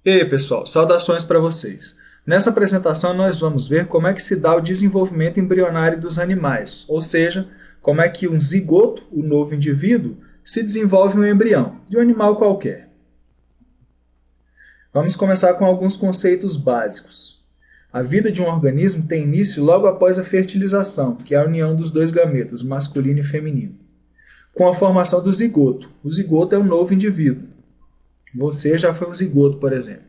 E aí, pessoal, saudações para vocês. Nessa apresentação nós vamos ver como é que se dá o desenvolvimento embrionário dos animais, ou seja, como é que um zigoto, o novo indivíduo, se desenvolve um embrião de um animal qualquer. Vamos começar com alguns conceitos básicos. A vida de um organismo tem início logo após a fertilização, que é a união dos dois gametas, masculino e feminino, com a formação do zigoto. O zigoto é um novo indivíduo. Você já foi um zigoto, por exemplo.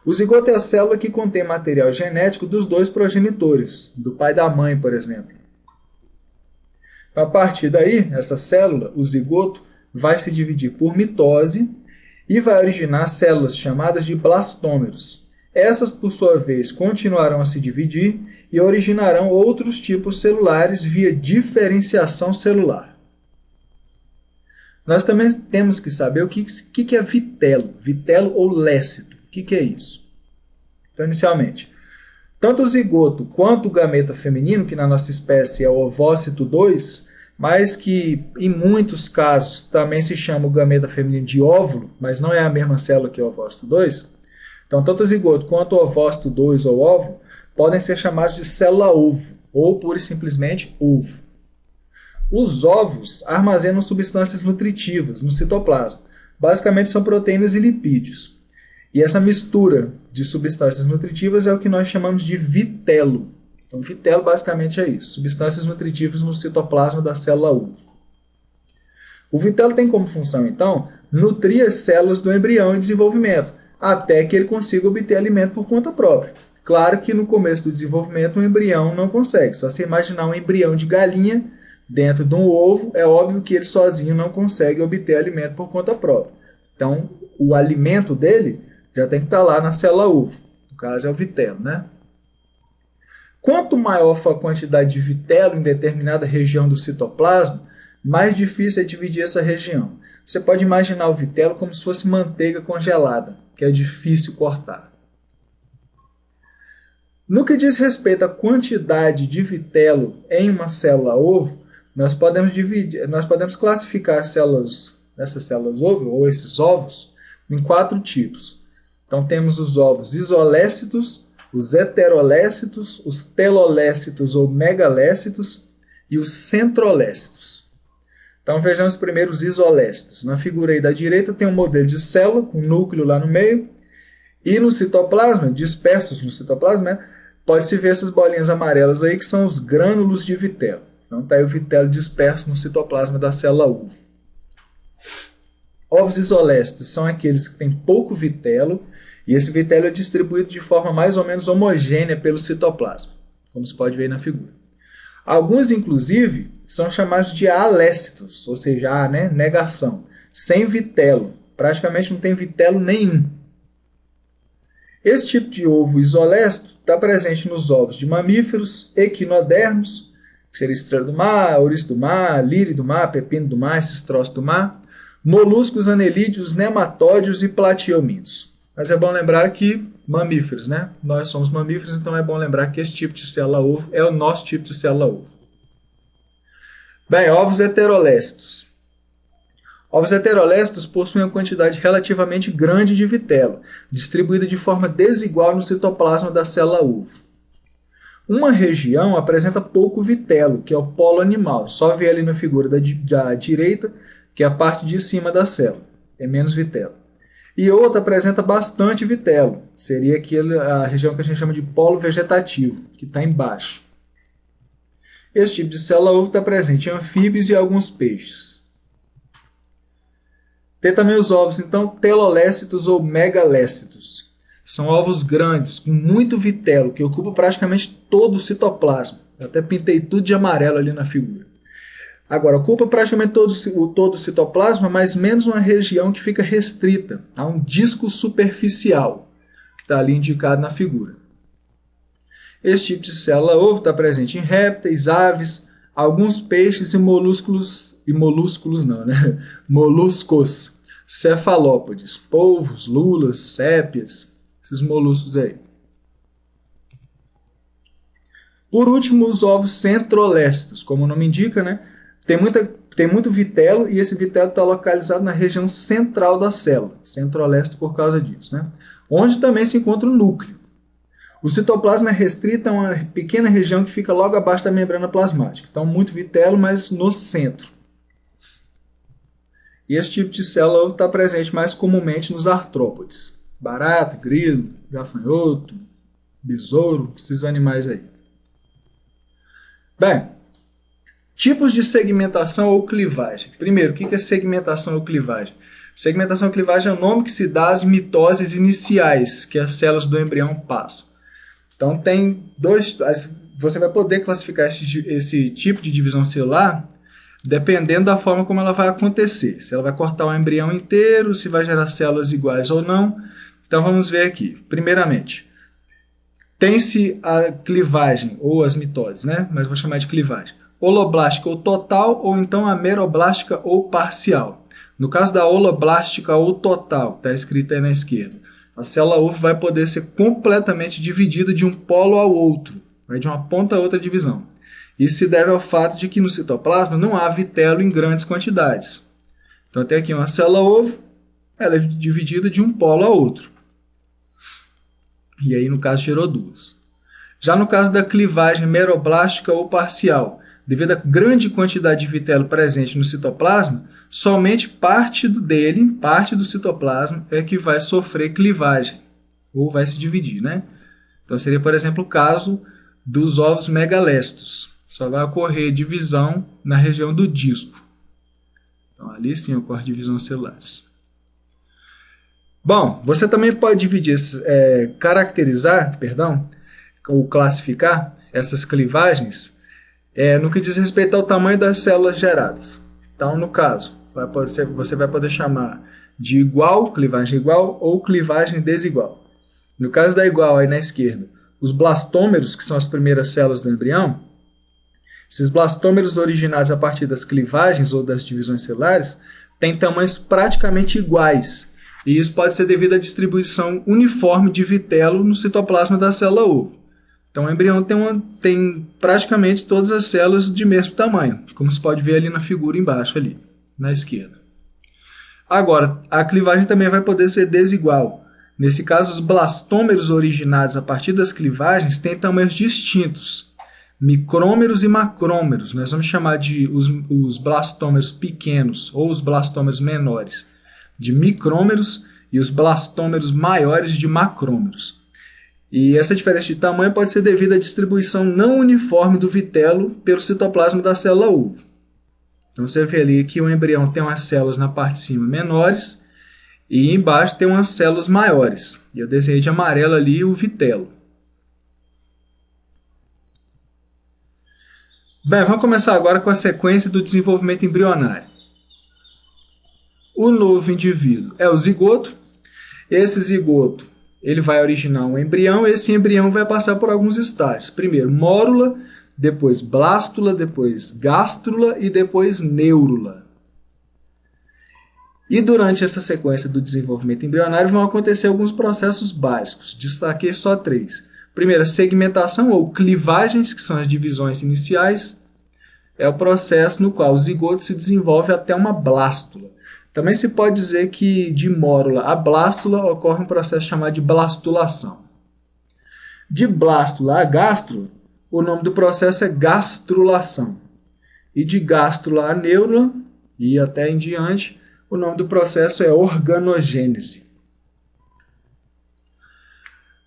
O zigoto é a célula que contém material genético dos dois progenitores, do pai e da mãe, por exemplo. A partir daí, essa célula, o zigoto, vai se dividir por mitose e vai originar células chamadas de blastômeros. Essas, por sua vez, continuarão a se dividir e originarão outros tipos celulares via diferenciação celular. Nós também temos que saber o que é vitelo, vitelo ou lécito. O que é isso? Então, inicialmente, tanto o zigoto quanto o gameta feminino, que na nossa espécie é o ovócito 2, mas que em muitos casos também se chama o gameta feminino de óvulo, mas não é a mesma célula que o ovócito 2. Então, tanto o zigoto quanto o ovócito 2 ou óvulo podem ser chamados de célula-ovo, ou pura e simplesmente ovo. Os ovos armazenam substâncias nutritivas no citoplasma. Basicamente são proteínas e lipídios. E essa mistura de substâncias nutritivas é o que nós chamamos de vitelo. Então, vitelo basicamente é isso, substâncias nutritivas no citoplasma da célula ovo. O vitelo tem como função, então, nutrir as células do embrião em desenvolvimento, até que ele consiga obter alimento por conta própria. Claro que no começo do desenvolvimento o embrião não consegue. Só você imaginar um embrião de galinha dentro de um ovo, é óbvio que ele sozinho não consegue obter alimento por conta própria. Então, o alimento dele já tem que estar lá na célula ovo. No caso, é o vitelo, né? Quanto maior for a quantidade de vitelo em determinada região do citoplasma, mais difícil é dividir essa região. Você pode imaginar o vitelo como se fosse manteiga congelada, que é difícil cortar. No que diz respeito à quantidade de vitelo em uma célula ovo, nós podemos classificar essas células ovo, ou esses ovos, em 4 tipos. Então temos os ovos isolécitos, os heterolécitos, os telolécitos ou megalécitos e os centrolécitos. Então vejamos primeiro os isolécitos. Na figura aí da direita tem um modelo de célula com núcleo lá no meio e no citoplasma, dispersos no citoplasma, né, pode-se ver essas bolinhas amarelas aí que são os grânulos de vitelo. Então está aí o vitelo disperso no citoplasma da célula ovo. Ovos isolécitos são aqueles que têm pouco vitelo e esse vitelo é distribuído de forma mais ou menos homogênea pelo citoplasma, como se pode ver na figura. Alguns, inclusive, são chamados de alécitos, ou seja, A, né, negação, sem vitelo. Praticamente não tem vitelo nenhum. Esse tipo de ovo isolécito está presente nos ovos de mamíferos, equinodermos, que seria estrela do mar, ouriço do mar, lírio do mar, pepino do mar, esses troços do mar, moluscos, anelídeos, nematódios e platiominos. Mas é bom lembrar que mamíferos, né? Nós somos mamíferos, então é bom lembrar que esse tipo de célula-ovo é o nosso tipo de célula-ovo. Bem, ovos heterolécitos. Ovos heterolécitos possuem uma quantidade relativamente grande de vitelo, distribuída de forma desigual no citoplasma da célula-ovo. Uma região apresenta pouco vitelo, que é o polo animal. Só ver ali na figura da direita, que é a parte de cima da célula. Tem menos vitelo. E outra apresenta bastante vitelo. Seria a região que a gente chama de polo vegetativo, que está embaixo. Esse tipo de célula-ovo está presente em anfíbios e alguns peixes. Tem também os ovos, então, telolécitos ou megalécitos. São ovos grandes, com muito vitelo, que ocupa praticamente todo o citoplasma. Eu até pintei tudo de amarelo ali na figura. Agora, ocupa praticamente todo o citoplasma, mas menos uma região que fica restrita a um disco superficial, que está ali indicado na figura. Esse tipo de célula-ovo está presente em répteis, aves, alguns peixes e moluscos, cefalópodes, polvos, lulas, sépias, esses moluscos aí. Por último, os ovos centrolécitos, como o nome indica, né? Tem muito vitelo e esse vitelo está localizado na região central da célula, centrolécito por causa disso, né? onde também se encontra o núcleo. O citoplasma é restrito a uma pequena região que fica logo abaixo da membrana plasmática. Então, muito vitelo, mas no centro. E esse tipo de célula está presente mais comumente nos artrópodes. Barata, grilo, gafanhoto, besouro, esses animais aí. Bem, tipos de segmentação ou clivagem. Primeiro, o que é segmentação ou clivagem? Segmentação ou clivagem é o nome que se dá às mitoses iniciais que as células do embrião passam. Então, tem dois. Você vai poder classificar esse tipo de divisão celular dependendo da forma como ela vai acontecer. Se ela vai cortar o embrião inteiro, se vai gerar células iguais ou não. Então, vamos ver aqui. Primeiramente, tem-se a clivagem, ou as mitoses, né? Mas vou chamar de clivagem. Holoblástica ou total, ou então a meroblástica ou parcial. No caso da holoblástica ou total, está escrito aí na esquerda, a célula ovo vai poder ser completamente dividida de um polo ao outro, vai de uma ponta a outra divisão. Isso se deve ao fato de que no citoplasma não há vitelo em grandes quantidades. Então tem aqui uma célula ovo, ela é dividida de um polo a outro. E aí no caso gerou duas. Já no caso da clivagem meroblástica ou parcial, devido à grande quantidade de vitelo presente no citoplasma, somente parte do citoplasma, é que vai sofrer clivagem, ou vai se dividir, né? Então seria, por exemplo, o caso dos ovos megalestos. Só vai ocorrer divisão na região do disco. Então ali sim ocorre divisão celulares. Bom, você também pode dividir, ou classificar essas clivagens no que diz respeito ao tamanho das células geradas. Então, no caso, você vai poder chamar de igual, clivagem igual, ou clivagem desigual. No caso da igual, aí na esquerda, os blastômeros, que são as primeiras células do embrião, esses blastômeros originados a partir das clivagens ou das divisões celulares, têm tamanhos praticamente iguais. E isso pode ser devido à distribuição uniforme de vitelo no citoplasma da célula ovo. Então, o embrião tem praticamente todas as células de mesmo tamanho, como se pode ver ali na figura embaixo, ali, na esquerda. Agora, a clivagem também vai poder ser desigual. Nesse caso, os blastômeros originados a partir das clivagens têm tamanhos distintos, micrômeros e macrômeros. Nós vamos chamar de os blastômeros pequenos ou os blastômeros menores de micrômeros e os blastômeros maiores de macrômeros. E essa diferença de tamanho pode ser devido à distribuição não uniforme do vitelo pelo citoplasma da célula ovo. Então você vê ali que o embrião tem umas células na parte de cima menores e embaixo tem umas células maiores. E eu desenhei de amarelo ali o vitelo. Bem, vamos começar agora com a sequência do desenvolvimento embrionário. O novo indivíduo é o zigoto. Esse zigoto ele vai originar um embrião, e esse embrião vai passar por alguns estágios. Primeiro, mórula, depois blástula, depois gástrula e depois neurula. E durante essa sequência do desenvolvimento embrionário vão acontecer alguns processos básicos. Destaquei só 3. Primeiro, segmentação ou clivagens, que são as divisões iniciais. É o processo no qual o zigoto se desenvolve até uma blástula. Também se pode dizer que de mórula a blástula ocorre um processo chamado de blastulação. De blástula a gástrula, o nome do processo é gastrulação. E de gástrula a neurula, e até em diante, o nome do processo é organogênese.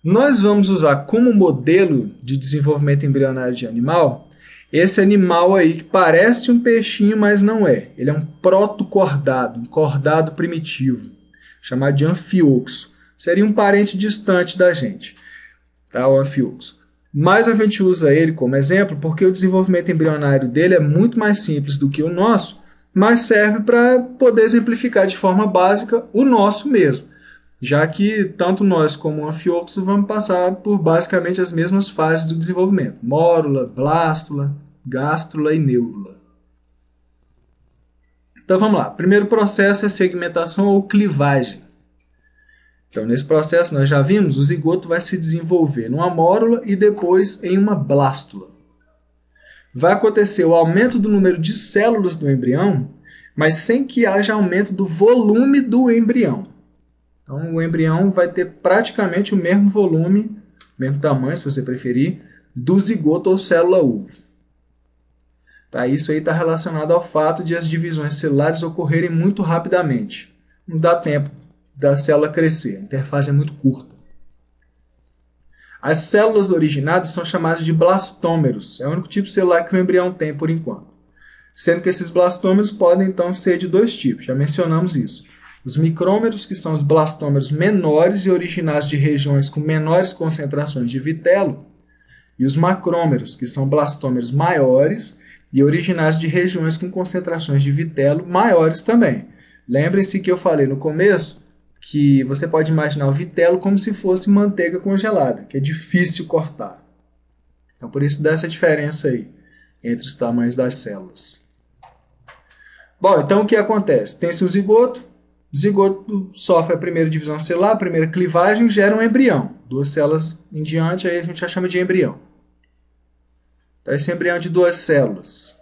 Nós vamos usar como modelo de desenvolvimento embrionário de animal esse animal aí que parece um peixinho, mas não é. Ele é um protocordado, um cordado primitivo, chamado de anfioxo. Seria um parente distante da gente, tá? O anfioxo. Mas a gente usa ele como exemplo porque o desenvolvimento embrionário dele é muito mais simples do que o nosso, mas serve para poder exemplificar de forma básica o nosso mesmo, já que tanto nós como o anfioxo vamos passar por basicamente as mesmas fases do desenvolvimento: mórula, blástula, gástrula e neurula. Então vamos lá. O primeiro processo é segmentação ou clivagem. Então nesse processo nós já vimos, o zigoto vai se desenvolver numa mórula e depois em uma blástula. Vai acontecer o aumento do número de células do embrião, mas sem que haja aumento do volume do embrião. Então, o embrião vai ter praticamente o mesmo volume, mesmo tamanho, se você preferir, do zigoto ou célula-uvo. Tá? Isso aí está relacionado ao fato de as divisões celulares ocorrerem muito rapidamente. Não dá tempo da célula crescer, a interfase é muito curta. As células originadas são chamadas de blastômeros. É o único tipo celular que o embrião tem por enquanto. Sendo que esses blastômeros podem então ser de dois tipos, já mencionamos isso. Os micrômeros, que são os blastômeros menores e originados de regiões com menores concentrações de vitelo, e os macrômeros, que são blastômeros maiores e originados de regiões com concentrações de vitelo maiores também. Lembrem-se que eu falei no começo que você pode imaginar o vitelo como se fosse manteiga congelada, que é difícil cortar. Então, por isso dá essa diferença aí entre os tamanhos das células. Bom, então o que acontece? Tem-se o zigoto sofre a primeira divisão celular, a primeira clivagem, gera um embrião. Duas células em diante, aí a gente já chama de embrião. Então, esse embrião de duas células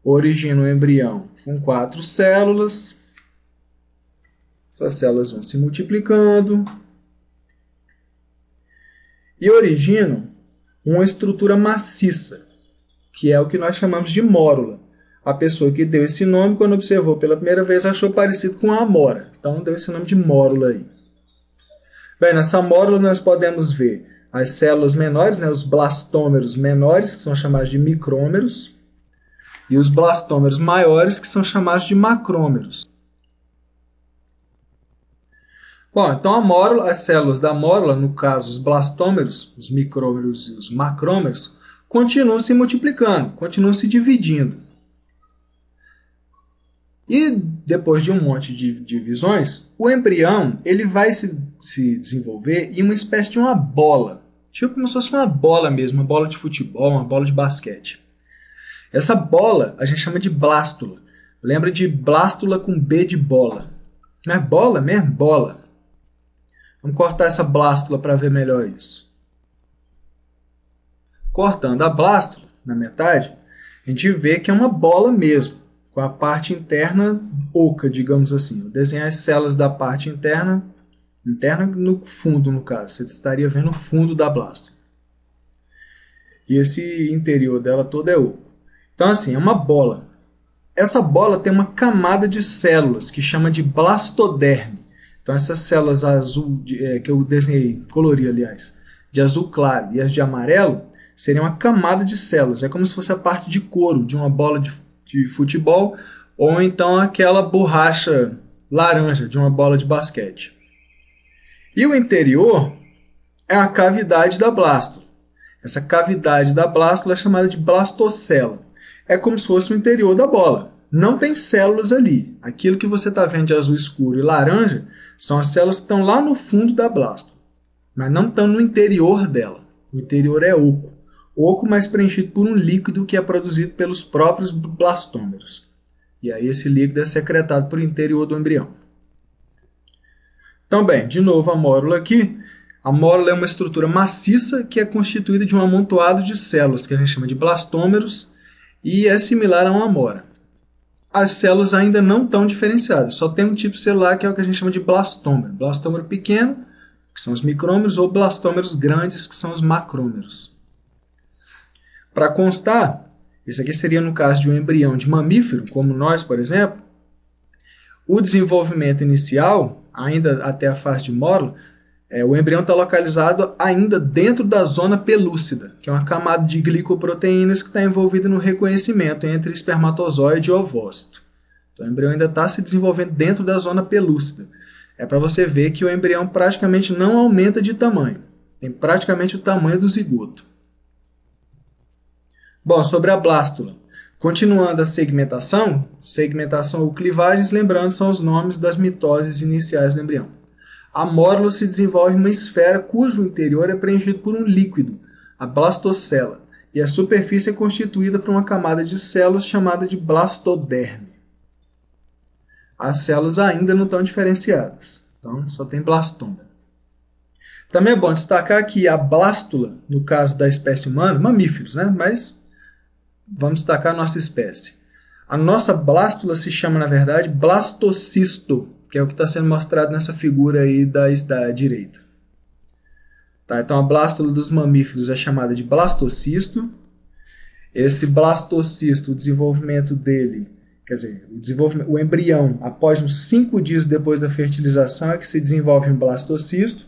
origina um embrião com 4 células. Essas células vão se multiplicando e originam uma estrutura maciça, que é o que nós chamamos de mórula. A pessoa que deu esse nome, quando observou pela primeira vez, achou parecido com a amora. Então, deu esse nome de mórula aí. Bem, nessa mórula nós podemos ver as células menores, né, os blastômeros menores, que são chamados de micrômeros, e os blastômeros maiores, que são chamados de macrômeros. Bom, então a mórula, as células da mórula, no caso os blastômeros, os micrômeros e os macrômeros, continuam se multiplicando, continuam se dividindo. E depois de um monte de divisões, o embrião ele vai se desenvolver em uma espécie de uma bola, tipo como se fosse uma bola mesmo, uma bola de futebol, uma bola de basquete. Essa bola a gente chama de blástula. Lembra de blástula com B de bola. Não é bola mesmo? Bola. Vamos cortar essa blástula para ver melhor isso. Cortando a blástula na metade, a gente vê que é uma bola mesmo, com a parte interna oca, digamos assim. Vou desenhar as células da parte interna no fundo, no caso. Você estaria vendo o fundo da blástula. E esse interior dela todo é oco. Então, assim, é uma bola. Essa bola tem uma camada de células que chama de blastoderme. Então, essas células azul, que eu desenhei, colori, aliás, de azul claro e as de amarelo, seriam uma camada de células. É como se fosse a parte de couro de uma bola de futebol, ou então aquela borracha laranja de uma bola de basquete. E o interior é a cavidade da blástula. Essa cavidade da blástula é chamada de blastocela. É como se fosse o interior da bola. Não tem células ali. Aquilo que você está vendo de azul escuro e laranja são as células que estão lá no fundo da blástula, mas não estão no interior dela. O interior é oco. Oco, mas preenchido por um líquido que é produzido pelos próprios blastômeros. E aí esse líquido é secretado por interior do embrião. Então, bem, de novo a mórula aqui. A mórula é uma estrutura maciça que é constituída de um amontoado de células, que a gente chama de blastômeros, e é similar a uma amora. As células ainda não estão diferenciadas, só tem um tipo celular que é o que a gente chama de blastômero. Blastômero pequeno, que são os micrômeros, ou blastômeros grandes, que são os macrômeros. Para constar, isso aqui seria no caso de um embrião de mamífero, como nós, por exemplo, o desenvolvimento inicial, ainda até a fase de mórula, o embrião está localizado ainda dentro da zona pelúcida, que é uma camada de glicoproteínas que está envolvida no reconhecimento entre espermatozoide e ovócito. Então, o embrião ainda está se desenvolvendo dentro da zona pelúcida. É para você ver que o embrião praticamente não aumenta de tamanho. Tem praticamente o tamanho do zigoto. Bom, sobre a blástula. Continuando a segmentação ou clivagens, lembrando, são os nomes das mitoses iniciais do embrião. A mórula se desenvolve em uma esfera cujo interior é preenchido por um líquido, a blastocela, e a superfície é constituída por uma camada de células chamada de blastoderme. As células ainda não estão diferenciadas, então só tem blastômero. Também é bom destacar que a blástula, no caso da espécie humana, mamíferos, né? Mas vamos destacar a nossa espécie. A nossa blástula se chama, na verdade, blastocisto, que é o que está sendo mostrado nessa figura aí da direita. Tá, então a blástula dos mamíferos é chamada de blastocisto. Esse blastocisto, o desenvolvimento dele, quer dizer, o embrião, após uns 5 dias depois da fertilização, é que se desenvolve um blastocisto.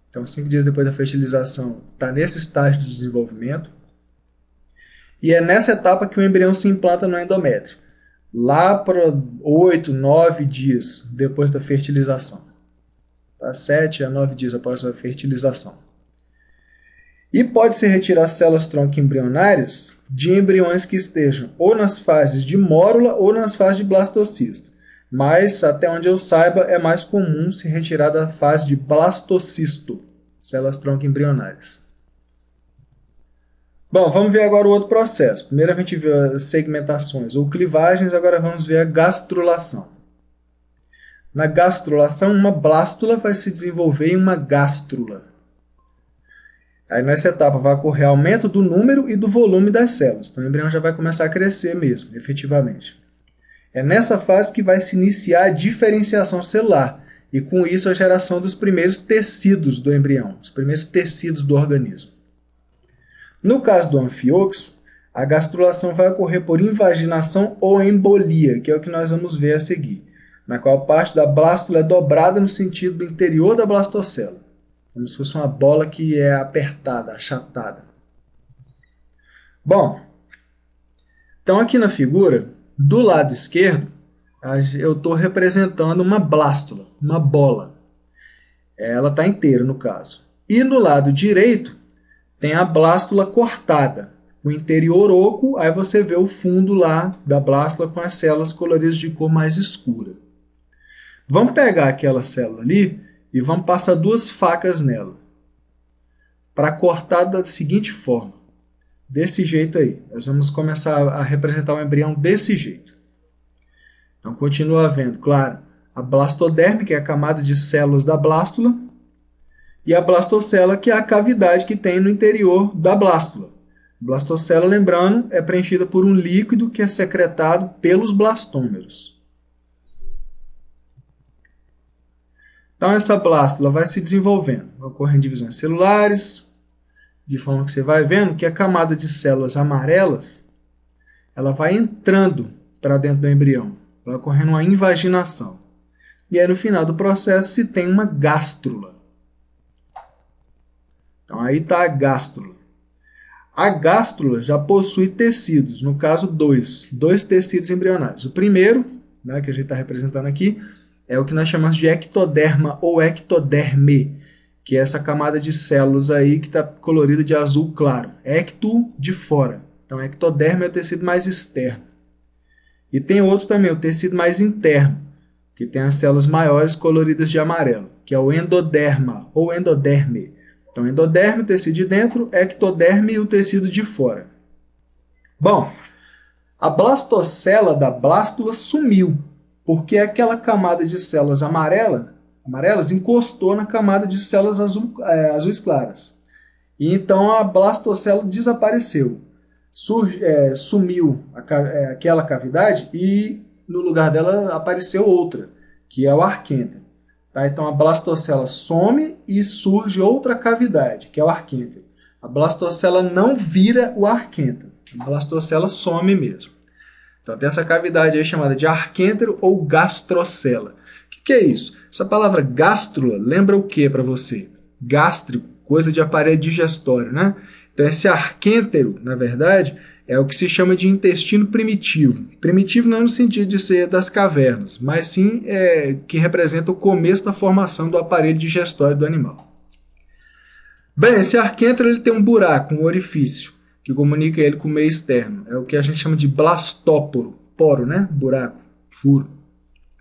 Então, 5 dias depois da fertilização, está nesse estágio de desenvolvimento. E é nessa etapa que o embrião se implanta no endométrio, lá para 8, 9 dias depois da fertilização. Tá? 7 a 9 dias após a fertilização. E pode-se retirar células-tronco embrionárias de embriões que estejam ou nas fases de mórula ou nas fases de blastocisto. Mas, até onde eu saiba, é mais comum se retirar da fase de blastocisto, células-tronco embrionárias. Bom, vamos ver agora o outro processo. Primeiro a gente viu as segmentações ou clivagens, agora vamos ver a gastrulação. Na gastrulação, uma blástula vai se desenvolver em uma gástrula. Aí nessa etapa vai ocorrer aumento do número e do volume das células. Então o embrião já vai começar a crescer mesmo, efetivamente. É nessa fase que vai se iniciar a diferenciação celular e com isso a geração dos primeiros tecidos do embrião, os primeiros tecidos do organismo. No caso do anfíoxo, a gastrulação vai ocorrer por invaginação ou embolia, que é o que nós vamos ver a seguir, na qual parte da blástula é dobrada no sentido do interior da blastocela, como se fosse uma bola que é apertada, achatada. Bom, então aqui na figura, do lado esquerdo, eu estou representando uma blástula, uma bola. Ela está inteira no caso. E no lado direito, tem a blástula cortada. O interior oco, aí você vê o fundo lá da blástula com as células coloridas de cor mais escura. Vamos pegar aquela célula ali e vamos passar 2 facas nela, para cortar da seguinte forma, desse jeito aí. Nós vamos começar a representar o embrião desse jeito. Então continua havendo, claro, a blastoderme, que é a camada de células da blástula, e a blastocela, que é a cavidade que tem no interior da blástula. A blastocela, lembrando, é preenchida por um líquido que é secretado pelos blastômeros. Então essa blástula vai se desenvolvendo, ocorrem divisões celulares, de forma que você vai vendo que a camada de células amarelas ela vai entrando para dentro do embrião, vai ocorrendo uma invaginação. E aí no final do processo se tem uma gástrula. Então aí está a gástrula. A gástrula já possui tecidos, no caso dois tecidos embrionários. O primeiro, né, que a gente está representando aqui, é o que nós chamamos de ectoderma ou ectoderme, que é essa camada de células aí que está colorida de azul claro. Ecto, de fora. Então, ectoderma é o tecido mais externo. E tem outro também, o tecido mais interno, que tem as células maiores coloridas de amarelo, que é o endoderma ou endoderme. Então, endoderme, o tecido de dentro, ectoderme e o tecido de fora. Bom, a blastocela da blástula sumiu, porque aquela camada de células amarelas encostou na camada de células azuis claras. E então a blastocela desapareceu. Sumiu aquela cavidade e no lugar dela apareceu outra, que é o arquêntero. Tá? Então a blastocela some e surge outra cavidade, que é o arquêntero. A blastocela não vira o arquêntero, a blastocela some mesmo. Então tem essa cavidade aí chamada de arquêntero ou gastrocela. O que é isso? Essa palavra gástrula lembra o que para você? Gástrico, coisa de aparelho digestório, né? Então esse arquêntero, na verdade, é o que se chama de intestino primitivo. Primitivo não no sentido de ser das cavernas, mas sim que representa o começo da formação do aparelho digestório do animal. Bem, esse arquêntero ele tem um buraco, um orifício, que comunica ele com o meio externo. É o que a gente chama de blastóporo. Poro, né? Buraco, furo.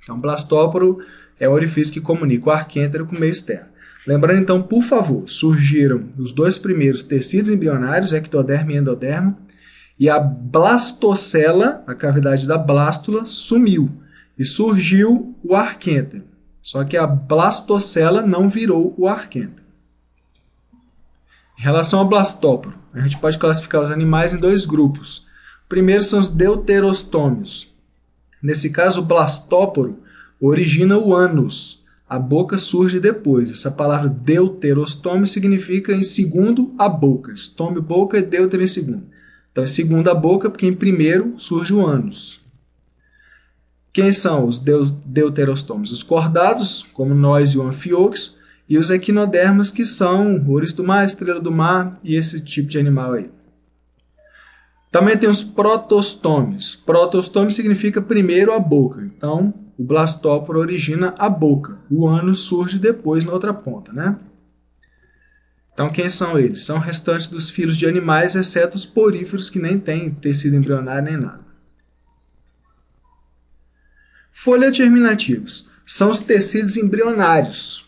Então, blastóporo é o orifício que comunica o arquêntero com o meio externo. Lembrando, então, por favor, surgiram os 2 primeiros tecidos embrionários, ectoderma e endoderma, e a blastocela, a cavidade da blástula, sumiu. E surgiu o arquêntero. Só que a blastocela não virou o arquêntero. Em relação ao blastóporo, a gente pode classificar os animais em 2 grupos. O primeiro são os deuterostômios. Nesse caso, o blastóporo origina o ânus. A boca surge depois. Essa palavra deuterostome significa em segundo a boca. Estome, boca, e deutero em segundo. Então, em segundo a boca, porque em primeiro surge o ânus. Quem são os deuterostomes? Os cordados, como nós e o anfíoxo, e os equinodermas, que são ouriço do mar, estrela do mar e esse tipo de animal aí. Também tem os protostomes. Protostome significa primeiro a boca. Então, o blastóporo origina a boca. O ânus surge depois na outra ponta, né? Então, quem são eles? São restantes dos filhos de animais, exceto os poríferos, que nem têm tecido embrionário nem nada. Folhetos germinativos. São os tecidos embrionários.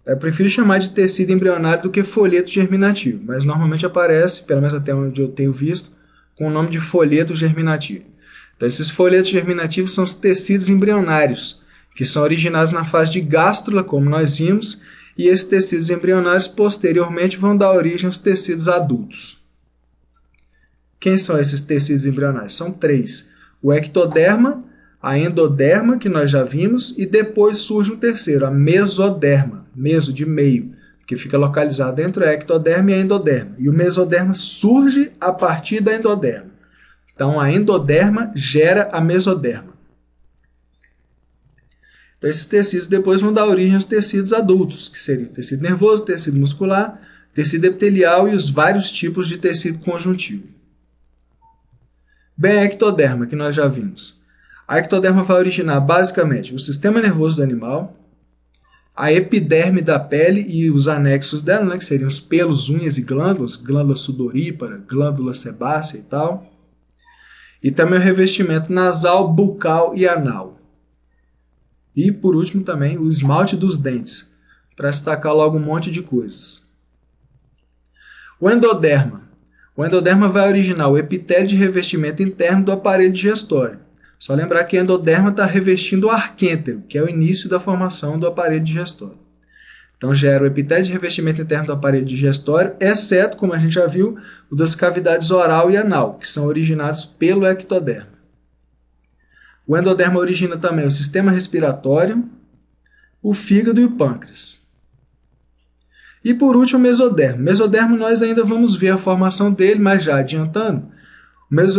Eu prefiro chamar de tecido embrionário do que folheto germinativo, mas normalmente aparece, pelo menos até onde eu tenho visto, com o nome de folheto germinativo. Então, esses folhetos germinativos são os tecidos embrionários, que são originados na fase de gástrula, como nós vimos, e esses tecidos embrionários posteriormente vão dar origem aos tecidos adultos. Quem são esses tecidos embrionários? São três: o ectoderma, a endoderma, que nós já vimos, e depois surge um terceiro, a mesoderma, meso de meio, que fica localizado entre a ectoderma e a endoderma. E o mesoderma surge a partir da endoderma. Então, a endoderma gera a mesoderma. Então, esses tecidos depois vão dar origem aos tecidos adultos, que seriam tecido nervoso, tecido muscular, tecido epitelial e os vários tipos de tecido conjuntivo. Bem, a ectoderma, que nós já vimos. A ectoderma vai originar basicamente o sistema nervoso do animal, a epiderme da pele e os anexos dela, né, que seriam os pelos, unhas e glândulas, glândula sudorípara, glândula sebácea e tal. E também o revestimento nasal, bucal e anal. E, por último, também o esmalte dos dentes, para destacar logo um monte de coisas. O endoderma. O endoderma vai originar o epitélio de revestimento interno do aparelho digestório. Só lembrar que a endoderma está revestindo o arquêntero, que é o início da formação do aparelho digestório. Então, gera o epitélio de revestimento interno do aparelho digestório, exceto, como a gente já viu, o das cavidades oral e anal, que são originados pelo ectoderma. O endoderma origina também o sistema respiratório, o fígado e o pâncreas. E, por último, o mesoderma. O mesoderma nós ainda vamos ver a formação dele, mas já adiantando,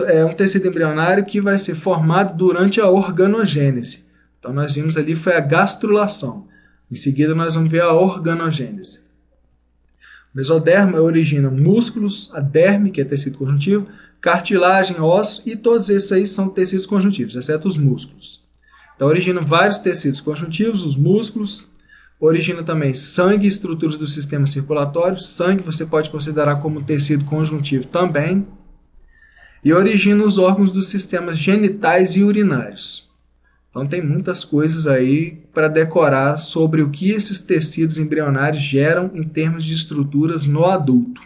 é um tecido embrionário que vai ser formado durante a organogênese. Então, nós vimos ali foi a gastrulação. Em seguida, nós vamos ver a organogênese. O mesoderma origina músculos, a derme, que é tecido conjuntivo, cartilagem, ossos, e todos esses aí são tecidos conjuntivos, exceto os músculos. Então, origina vários tecidos conjuntivos, os músculos, origina também sangue e estruturas do sistema circulatório. Sangue você pode considerar como tecido conjuntivo também. E origina os órgãos dos sistemas genitais e urinários. Então tem muitas coisas aí para decorar sobre o que esses tecidos embrionários geram em termos de estruturas no adulto.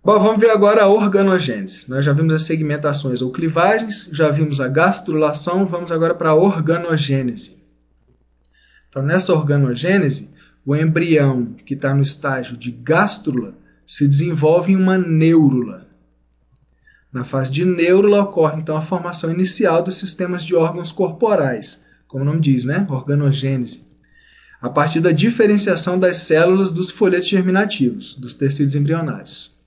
Bom, vamos ver agora a organogênese. Nós já vimos as segmentações ou clivagens, já vimos a gastrulação, vamos agora para a organogênese. Então nessa organogênese, o embrião que está no estágio de gástrula se desenvolve em uma neurula. Na fase de neurula ocorre, então, a formação inicial dos sistemas de órgãos corporais, como o nome diz, né? Organogênese, a partir da diferenciação das células dos folhetos germinativos, dos tecidos embrionários.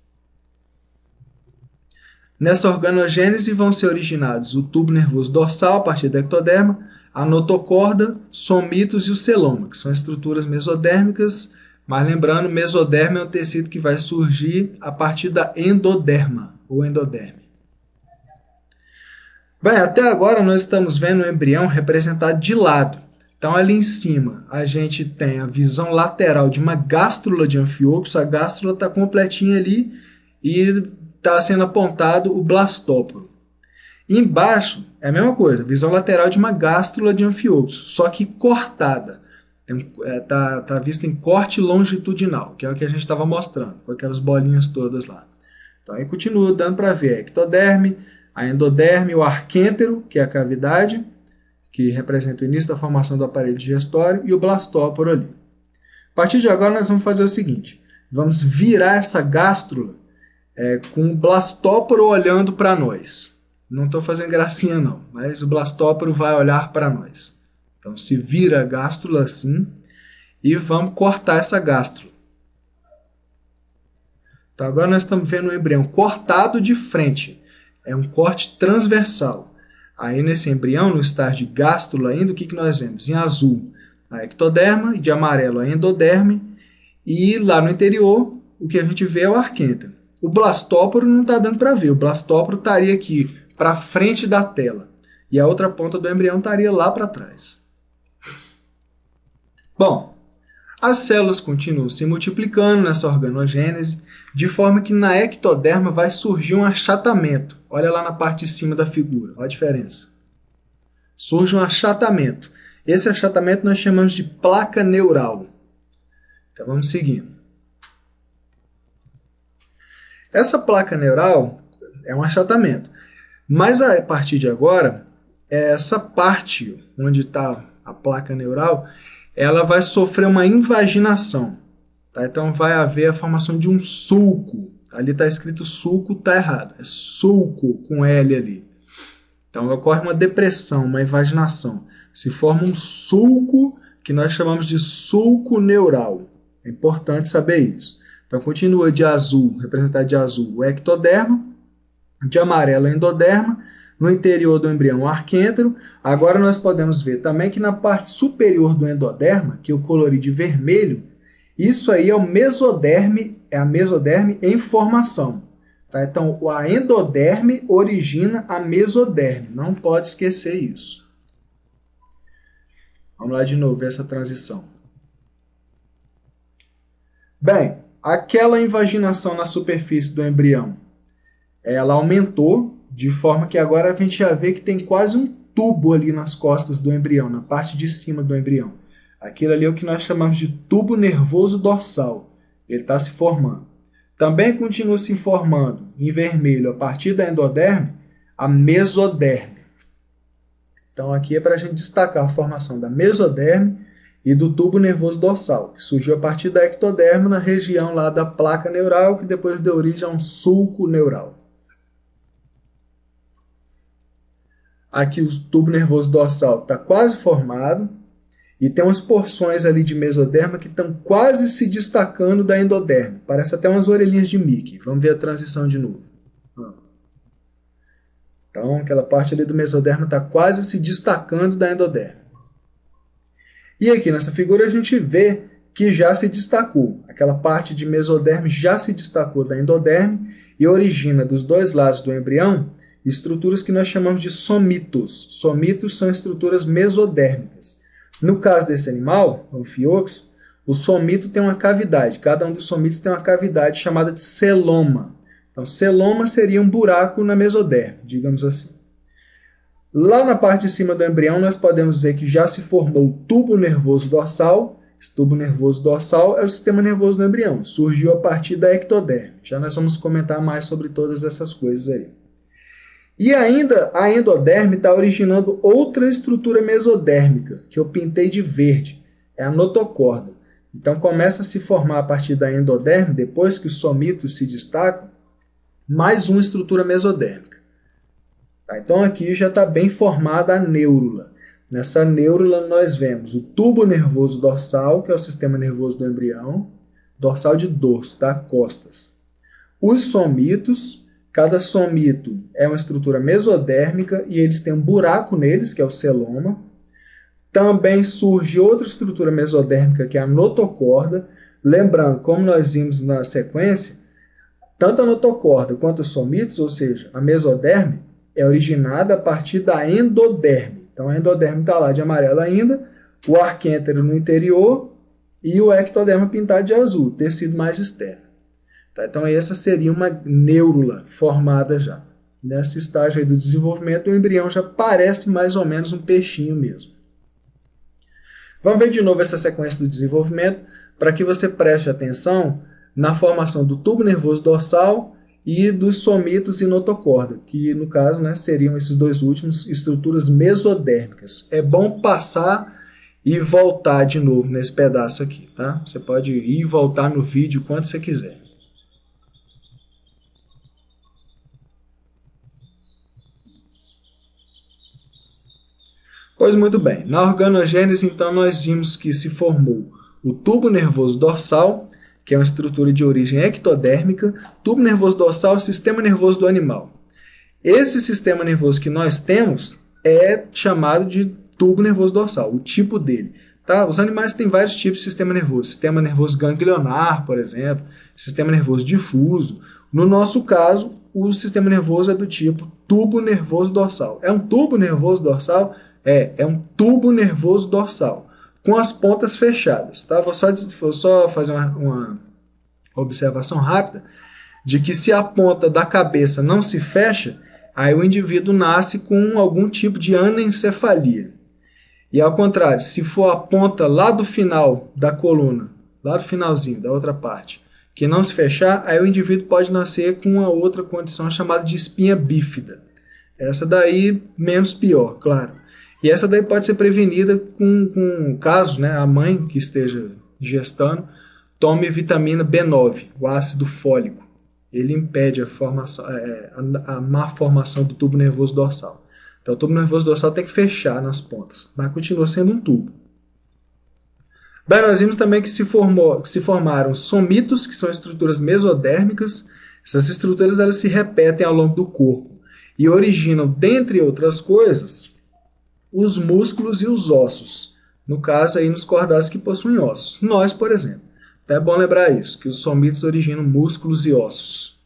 Nessa organogênese vão ser originados o tubo nervoso dorsal, a partir da ectoderma, a notocorda, somitos e o celoma, que são estruturas mesodérmicas. Mas lembrando, o mesoderma é um tecido que vai surgir a partir da endoderma, ou endoderme. Bem, até agora nós estamos vendo o embrião representado de lado. Então, ali em cima, a gente tem a visão lateral de uma gástrula de anfíoxo. A gástrula está completinha ali e está sendo apontado o blastóporo. E embaixo é a mesma coisa, visão lateral de uma gástrula de anfíoxo, só que cortada. Está vista em corte longitudinal, que é o que a gente estava mostrando, com aquelas bolinhas todas lá. Então, aí continua dando para ver a ectoderme, a endoderme, o arquêntero, que é a cavidade, que representa o início da formação do aparelho digestório, e o blastóporo ali. A partir de agora, nós vamos fazer o seguinte, vamos virar essa gástrula com o blastóporo olhando para nós. Não estou fazendo gracinha não, mas o blastóporo vai olhar para nós. Então se vira a gástrula assim e vamos cortar essa gástrula. Então agora nós estamos vendo o embrião cortado de frente. É um corte transversal. Aí nesse embrião, no estágio de gástrula ainda, o que nós vemos? Em azul, a ectoderma, e de amarelo, a endoderme. E lá no interior, o que a gente vê é o arquêntero. O blastóporo não está dando para ver. O blastóporo estaria aqui para frente da tela. E a outra ponta do embrião estaria lá para trás. Bom, as células continuam se multiplicando nessa organogênese, de forma que na ectoderma vai surgir um achatamento. Olha lá na parte de cima da figura, olha a diferença. Surge um achatamento. Esse achatamento nós chamamos de placa neural. Então vamos seguindo. Essa placa neural é um achatamento. Mas a partir de agora, essa parte onde está a placa neural, ela vai sofrer uma invaginação. Tá? Então vai haver a formação de um sulco. Ali está escrito sulco, está errado. É sulco com L ali. Então ocorre uma depressão, uma invaginação. Se forma um sulco que nós chamamos de sulco neural. É importante saber isso. Então continua de azul, representado de azul, o ectoderma, de amarelo, a endoderma, no interior do embrião, o arquêntero. Agora nós podemos ver também que na parte superior do endoderma, que eu colori de vermelho, isso aí é o mesoderme, é a mesoderme em formação. Tá? Então, a endoderme origina a mesoderme. Não pode esquecer isso. Vamos lá de novo, ver essa transição. Bem, aquela invaginação na superfície do embrião, ela aumentou, de forma que agora a gente já vê que tem quase um tubo ali nas costas do embrião, na parte de cima do embrião. Aquilo ali é o que nós chamamos de tubo nervoso dorsal. Ele está se formando. Também continua se formando, em vermelho, a partir da endoderme, a mesoderme. Então aqui é para a gente destacar a formação da mesoderme e do tubo nervoso dorsal, que surgiu a partir da ectoderma na região lá da placa neural, que depois deu origem a um sulco neural. Aqui o tubo nervoso dorsal está quase formado e tem umas porções ali de mesoderma que estão quase se destacando da endoderme. Parece até umas orelhinhas de Mickey. Vamos ver a transição de novo. Então, aquela parte ali do mesoderma está quase se destacando da endoderme. E aqui nessa figura a gente vê que já se destacou. Aquela parte de mesoderme já se destacou da endoderme e origina dos dois lados do embrião estruturas que nós chamamos de somitos. Somitos são estruturas mesodérmicas. No caso desse animal, o Ophiox, o somito tem uma cavidade. Cada um dos somitos tem uma cavidade chamada de celoma. Então, celoma seria um buraco na mesoderme, digamos assim. Lá na parte de cima do embrião, nós podemos ver que já se formou o tubo nervoso dorsal. Esse tubo nervoso dorsal é o sistema nervoso do embrião. Surgiu a partir da ectoderme. Já nós vamos comentar mais sobre todas essas coisas aí. E ainda a endoderme está originando outra estrutura mesodérmica, que eu pintei de verde. É a notocorda. Então começa a se formar a partir da endoderme, depois que os somitos se destacam, mais uma estrutura mesodérmica. Tá? Então aqui já está bem formada a neurula. Nessa neurula nós vemos o tubo nervoso dorsal, que é o sistema nervoso do embrião, dorsal de dorso, tá? Costas. Os somitos, cada somito é uma estrutura mesodérmica e eles têm um buraco neles, que é o celoma. Também surge outra estrutura mesodérmica, que é a notocorda. Lembrando, como nós vimos na sequência, tanto a notocorda quanto os somitos, ou seja, a mesoderme, é originada a partir da endoderme. Então a endoderme está lá de amarelo ainda, o arquêntero no interior e o ectoderma pintado de azul, tecido mais externo. Tá? Então essa seria uma neurula formada já. Nesse estágio aí do desenvolvimento, o embrião já parece mais ou menos um peixinho mesmo. Vamos ver de novo essa sequência do desenvolvimento para que você preste atenção na formação do tubo nervoso dorsal e dos somitos e notocorda, que no caso, né, seriam esses dois últimos estruturas mesodérmicas. É bom passar e voltar de novo nesse pedaço aqui, tá? Você pode ir e voltar no vídeo quanto você quiser. Pois muito bem, na organogênese, então, nós vimos que se formou o tubo nervoso dorsal, que é uma estrutura de origem ectodérmica. Tubo nervoso dorsal é o sistema nervoso do animal. Esse sistema nervoso que nós temos é chamado de tubo nervoso dorsal, o tipo dele. Tá? Os animais têm vários tipos de sistema nervoso. Sistema nervoso ganglionar, por exemplo, sistema nervoso difuso. No nosso caso, o sistema nervoso é do tipo tubo nervoso dorsal. É um tubo nervoso dorsal? É um tubo nervoso dorsal, com as pontas fechadas. Tá? Vou só fazer uma observação rápida de que se a ponta da cabeça não se fecha, aí o indivíduo nasce com algum tipo de anencefalia. E ao contrário, se for a ponta lá do final da coluna, lá do finalzinho da outra parte, que não se fechar, aí o indivíduo pode nascer com uma outra condição chamada de espinha bífida. Essa daí menos pior, claro. E essa daí pode ser prevenida com caso, né, a mãe que esteja gestando tome vitamina B9, o ácido fólico. Ele impede a má formação do tubo nervoso dorsal. Então o tubo nervoso dorsal tem que fechar nas pontas, mas continua sendo um tubo. Bem, nós vimos também que se formaram somitos, que são estruturas mesodérmicas. Essas estruturas elas se repetem ao longo do corpo e originam, dentre outras coisas, os músculos e os ossos. No caso, aí nos cordados que possuem ossos. Nós, por exemplo. Então é bom lembrar isso, que os somitos originam músculos e ossos.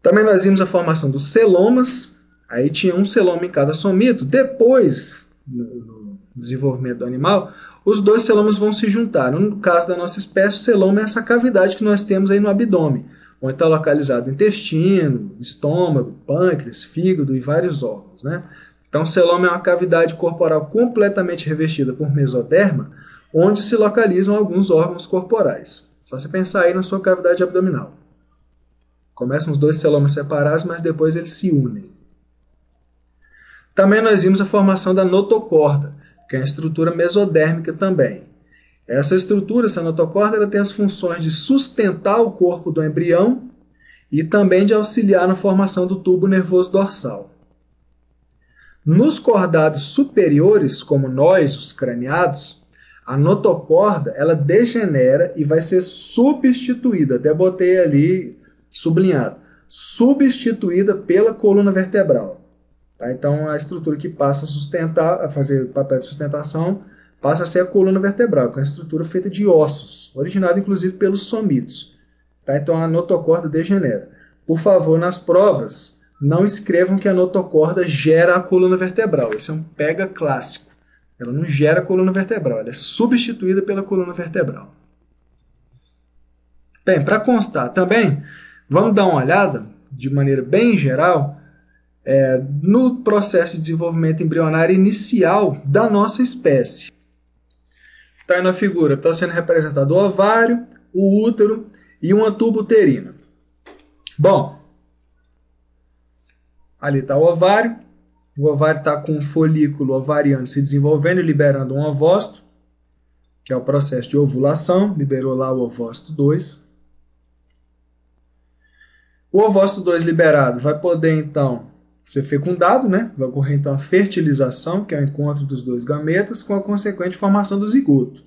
Também nós vimos a formação dos celomas. Aí tinha um celoma em cada somito. Depois, no desenvolvimento do animal, os dois celomas vão se juntar. No caso da nossa espécie, o celoma é essa cavidade que nós temos aí no abdômen, onde está localizado o intestino, estômago, pâncreas, fígado e vários órgãos, né? Então, o celoma é uma cavidade corporal completamente revestida por mesoderma, onde se localizam alguns órgãos corporais. Só você pensar aí na sua cavidade abdominal. Começam os dois celomas separados, mas depois eles se unem. Também nós vimos a formação da notocorda, que é uma estrutura mesodérmica também. Essa estrutura, essa notocorda, ela tem as funções de sustentar o corpo do embrião e também de auxiliar na formação do tubo nervoso dorsal. Nos cordados superiores, como nós, os craniados, a notocorda ela degenera e vai ser substituída, até botei ali sublinhado, substituída pela coluna vertebral. Tá? Então, a estrutura que passa a sustentar, a fazer papel de sustentação, passa a ser a coluna vertebral, que é uma estrutura feita de ossos, originada inclusive pelos somitos. Tá? Então, a notocorda degenera. Por favor, nas provas, não escrevam que a notocorda gera a coluna vertebral. Esse é um pega clássico. Ela não gera a coluna vertebral, ela é substituída pela coluna vertebral. Bem, para constar também, vamos dar uma olhada, de maneira bem geral, no processo de desenvolvimento embrionário inicial da nossa espécie. Está aí na figura, está sendo representado o ovário, o útero e uma tuba uterina. Bom, ali está o ovário está com um folículo ovariano se desenvolvendo e liberando um ovócito, que é o processo de ovulação, liberou lá o ovócito 2. O ovócito 2 liberado vai poder, então, ser fecundado, né? Vai ocorrer, então, a fertilização, que é o encontro dos dois gametas, com a consequente formação do zigoto.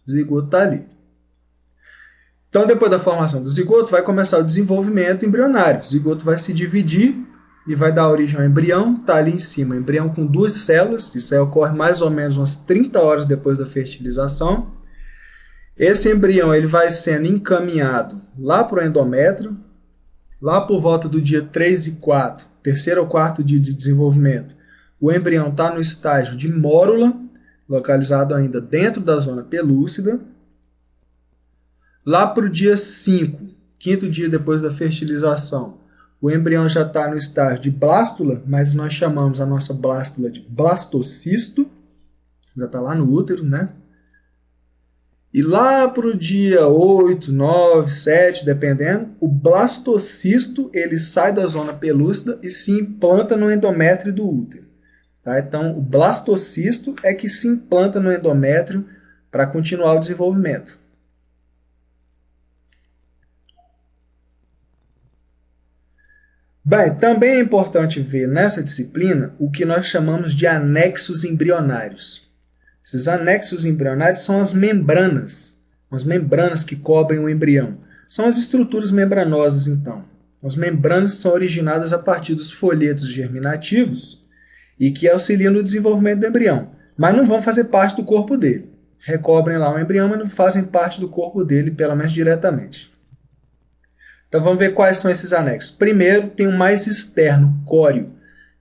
O zigoto está ali. Então, depois da formação do zigoto, vai começar o desenvolvimento embrionário. O zigoto vai se dividir e vai dar origem ao embrião. Está ali em cima, embrião com 2 células. Isso aí ocorre mais ou menos umas 30 horas depois da fertilização. Esse embrião ele vai sendo encaminhado lá para o endométrio. Lá por volta do dia 3 e 4, terceiro ou quarto dia de desenvolvimento, o embrião está no estágio de mórula, localizado ainda dentro da zona pelúcida. Lá para o dia 5, quinto dia depois da fertilização, o embrião já está no estágio de blástula, mas nós chamamos a nossa blástula de blastocisto, já está lá no útero, né? E lá para o dia 8, 9, 7, dependendo, o blastocisto ele sai da zona pelúcida e se implanta no endométrio do útero. Tá? Então, o blastocisto é que se implanta no endométrio para continuar o desenvolvimento. Bem, também é importante ver nessa disciplina o que nós chamamos de anexos embrionários. Esses anexos embrionários são as membranas que cobrem o embrião. São as estruturas membranosas, então. As membranas são originadas a partir dos folhetos germinativos e que auxiliam no desenvolvimento do embrião, mas não vão fazer parte do corpo dele. Recobrem lá o embrião, mas não fazem parte do corpo dele, pelo menos diretamente. Então vamos ver quais são esses anexos. Primeiro tem o mais externo, córeo,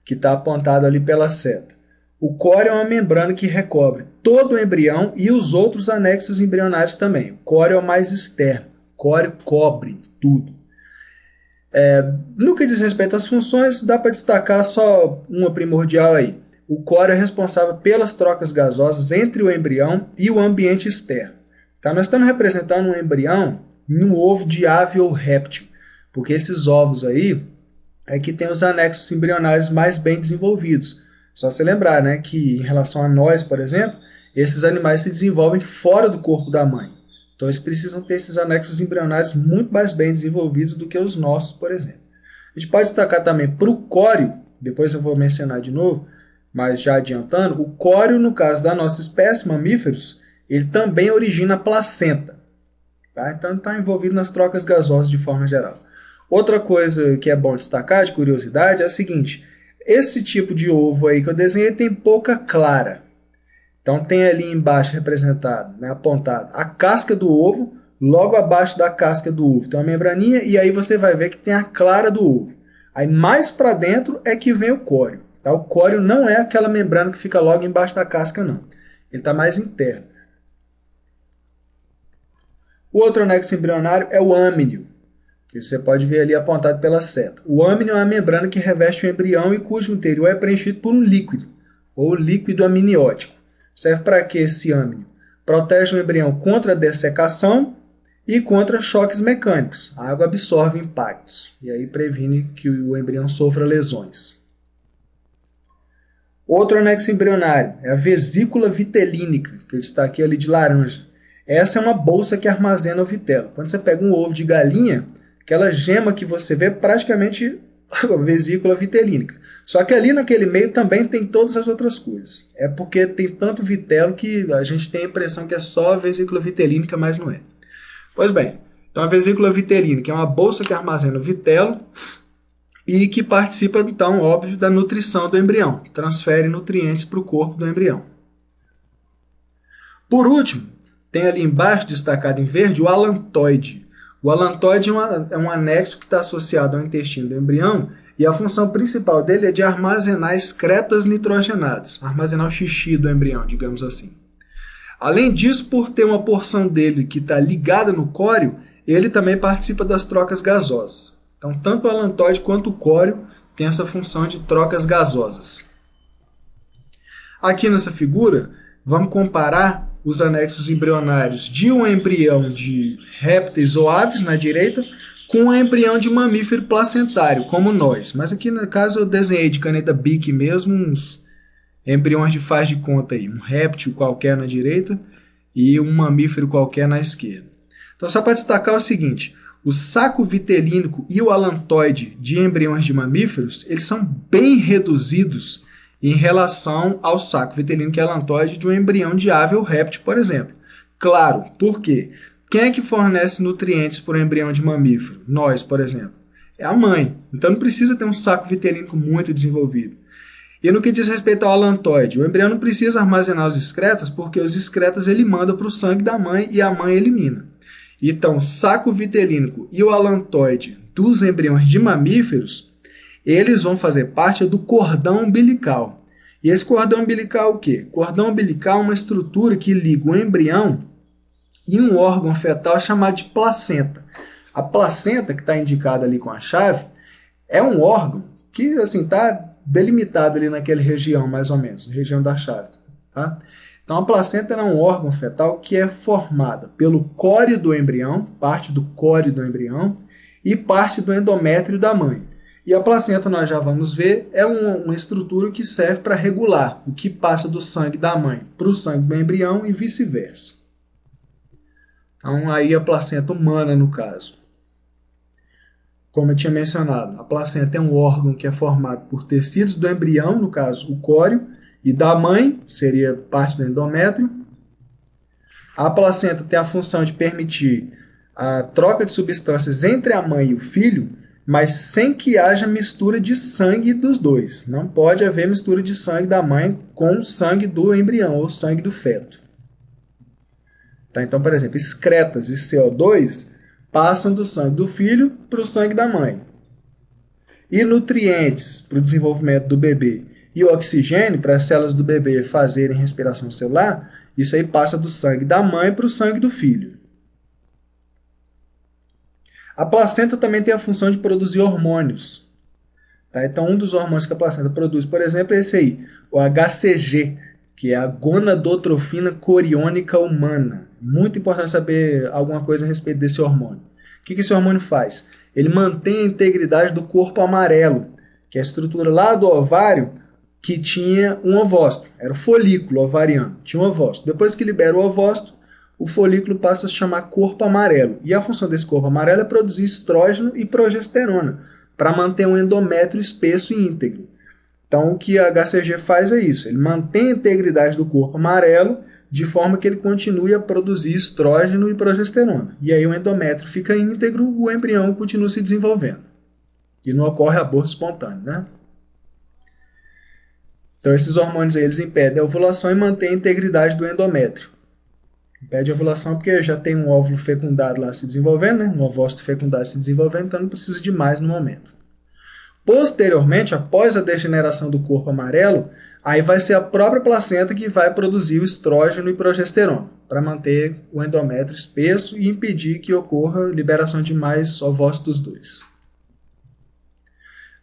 que está apontado ali pela seta. O córeo é uma membrana que recobre todo o embrião e os outros anexos embrionários também. O córeo é o mais externo. O córeo cobre tudo. No que diz respeito às funções, dá para destacar só uma primordial aí. O córeo é responsável pelas trocas gasosas entre o embrião e o ambiente externo. Então, nós estamos representando um embrião em um ovo de ave ou réptil, porque esses ovos aí é que tem os anexos embrionários mais bem desenvolvidos. Só se lembrar, né, que em relação a nós, por exemplo, esses animais se desenvolvem fora do corpo da mãe. Então eles precisam ter esses anexos embrionários muito mais bem desenvolvidos do que os nossos, por exemplo. A gente pode destacar também para o córeo, depois eu vou mencionar de novo, mas já adiantando, o córeo, no caso da nossa espécie, mamíferos, ele também origina a placenta. Tá? Então ele está envolvido nas trocas gasosas de forma geral. Outra coisa que é bom destacar, de curiosidade, é o seguinte: esse tipo de ovo aí que eu desenhei tem pouca clara. Então tem ali embaixo representado, né, apontado, a casca do ovo, logo abaixo da casca do ovo tem uma membraninha e aí você vai ver que tem a clara do ovo. Aí mais para dentro é que vem o córeo. Tá? O córeo não é aquela membrana que fica logo embaixo da casca, não. Ele está mais interno. O outro anexo embrionário é o âmnio, que você pode ver ali apontado pela seta. O âmnio é uma membrana que reveste o embrião e cujo interior é preenchido por um líquido, ou líquido amniótico. Serve para que esse âmnio? Protege o embrião contra a dessecação e contra choques mecânicos. A água absorve impactos e aí previne que o embrião sofra lesões. Outro anexo embrionário é a vesícula vitelínica, que eu destaquei ali de laranja. Essa é uma bolsa que armazena o vitelo. Quando você pega um ovo de galinha, aquela gema que você vê praticamente a vesícula vitelínica. Só que ali naquele meio também tem todas as outras coisas. É porque tem tanto vitelo que a gente tem a impressão que é só a vesícula vitelínica, mas não é. Pois bem, então a vesícula vitelínica é uma bolsa que armazena o vitelo e que participa, então, óbvio, da nutrição do embrião. Transfere nutrientes para o corpo do embrião. Por último, tem ali embaixo, destacado em verde, o alantoide. O alantoide é um anexo que está associado ao intestino do embrião e a função principal dele é de armazenar excretas nitrogenadas, armazenar o xixi do embrião, digamos assim. Além disso, por ter uma porção dele que está ligada no córeo, ele também participa das trocas gasosas. Então, tanto o alantoide quanto o córeo têm essa função de trocas gasosas. Aqui nessa figura, vamos comparar os anexos embrionários de um embrião de répteis ou aves na direita com um embrião de mamífero placentário, como nós. Mas aqui no caso eu desenhei de caneta Bic mesmo uns embriões de faz de conta aí, um réptil qualquer na direita e um mamífero qualquer na esquerda. Então só para destacar o seguinte: o saco vitelínico e o alantoide de embriões de mamíferos, eles são bem reduzidos em relação ao saco vitelínico e alantoide de um embrião de ave ou réptil, por exemplo. Claro, por quê? Quem é que fornece nutrientes para o embrião de mamífero? Nós, por exemplo. É a mãe. Então não precisa ter um saco vitelínico muito desenvolvido. E no que diz respeito ao alantoide, o embrião não precisa armazenar os excretas porque os excretas ele manda para o sangue da mãe e a mãe elimina. Então, o saco vitelínico e o alantoide dos embriões de mamíferos, eles vão fazer parte do cordão umbilical. E esse cordão umbilical é o quê? Cordão umbilical é uma estrutura que liga o embrião e um órgão fetal chamado de placenta. A placenta, que está indicada ali com a chave, é um órgão que está delimitado ali naquela região, mais ou menos, região da chave. Tá? Então, a placenta é um órgão fetal que é formada pelo córeo do embrião, parte do córeo do embrião, e parte do endométrio da mãe. E a placenta, nós já vamos ver, é uma estrutura que serve para regular o que passa do sangue da mãe para o sangue do embrião e vice-versa. Então, aí a placenta humana, no caso. como eu tinha mencionado, a placenta é um órgão que é formado por tecidos do embrião, no caso o córeo, e da mãe, seria parte do endométrio. A placenta tem a função de permitir a troca de substâncias entre a mãe e o filho, mas sem que haja mistura de sangue dos dois. Não pode haver mistura de sangue da mãe com o sangue do embrião ou sangue do feto. Tá? Então, por exemplo, excretas e CO2 passam do sangue do filho para o sangue da mãe. E nutrientes para o desenvolvimento do bebê e oxigênio para as células do bebê fazerem respiração celular, isso aí passa do sangue da mãe para o sangue do filho. A placenta também tem a função de produzir hormônios. Tá? Então, um dos hormônios que a placenta produz, por exemplo, é esse aí, o HCG, que é a gonadotrofina coriônica humana. Muito importante saber alguma coisa a respeito desse hormônio. O que esse hormônio faz? Ele mantém a integridade do corpo amarelo, que é a estrutura lá do ovário que tinha um ovócito. Era o folículo ovariano, tinha um ovócito. Depois que libera o ovócito, o folículo passa a se chamar corpo amarelo. E a função desse corpo amarelo é produzir estrógeno e progesterona, para manter um endométrio espesso e íntegro. Então, o que a HCG faz é isso. Ele mantém a integridade do corpo amarelo de forma que ele continue a produzir estrógeno e progesterona. E aí o endométrio fica íntegro, o embrião continua se desenvolvendo. E não ocorre aborto espontâneo, né? Então, esses hormônios aí, eles impedem a ovulação e mantêm a integridade do endométrio. Impede a ovulação porque já tem um óvulo fecundado lá se desenvolvendo, né? Um ovócito fecundado se desenvolvendo, então não precisa de mais no momento. Posteriormente, após a degeneração do corpo amarelo, aí vai ser a própria placenta que vai produzir o estrógeno e progesterona, para manter o endométrio espesso e impedir que ocorra liberação de mais ovócitos 2.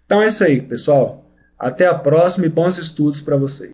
Então é isso aí, pessoal. Até a próxima e bons estudos para vocês.